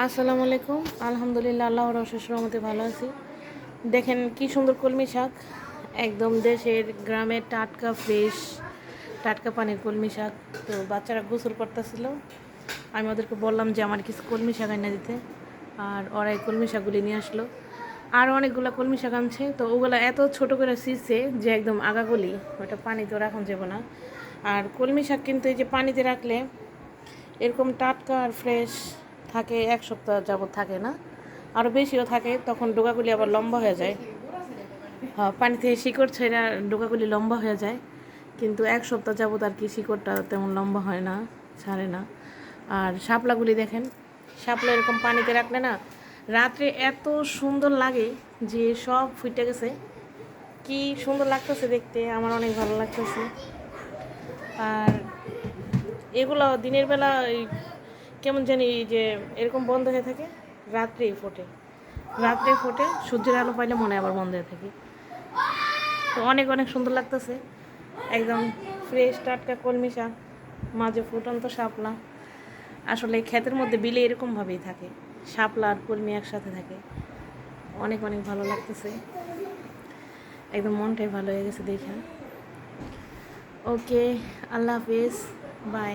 আসসালামু আলাইকুম। আলহামদুলিল্লাহ, আল্লাহর অশেষ রহমতে ভালো আছি। দেখেন কি সুন্দর কলমি শাক, একদম দেশের গ্রামের টাটকা ফ্রেশ টাটকা পানির কলমি শাক। তো বাচ্চারা গোসল করতেছিল, আমি ওদেরকে বললাম যে আমার কিছু কলমি শাক এনে দিতে, আর ওরা এই কলমি শাকগুলি নিয়ে আসলো। আর অনেকগুলো কলমি শাক আনছে, তো ওগুলো এত ছোট করে ছিঁড়ছে যে একদম আগাগুলি, ওটা পানিতেও রাখা যাবে না। আর কলমি শাক কিন্তু এই যে পানিতে রাখলে এরকম টাটকা আর ফ্রেশ থাকে, 1 সপ্তাহ যাবত থাকে না, আরও বেশিও থাকে। তখন ডোকাগুলি আবার লম্বা হয়ে যায়। হ্যাঁ, পানি থেকে শিকড় ছেড়ে ডোকাগুলি লম্বা হয়ে যায়, কিন্তু 1 সপ্তাহ যাবত আর কি শিকড়টা তেমন লম্বা হয় না, ছাড়ে না। আর শাপলাগুলি দেখেন, শাপলা এরকম পানিতে রাখলে না রাত্রে এত সুন্দর লাগে যে সব ফুটে গেছে। কি সুন্দর লাগতেছে দেখতে, আমার অনেক ভালো লাগতেছে। আর এগুলো দিনের বেলা কেমন জানি যে এরকম বন্ধ হয়ে থাকে, রাত্রে ফোটে সূর্যের আলো পাইলে মনে আবার বন্ধ হয়ে থাকে। তো অনেক অনেক সুন্দর লাগতেছে, একদম ফ্রেশ টাটকা কলমি শাক, মাঝে ফুটন্ত শাপলা। আসলে ক্ষেতের মধ্যে বিলে এরকমভাবেই থাকে, শাপলা আর কলমি একসাথে থাকে। অনেক অনেক ভালো লাগতেছে, একদম মনটাই ভালো হয়ে গেছে দেখা। ওকে, আল্লাহ হাফিজ, বাই।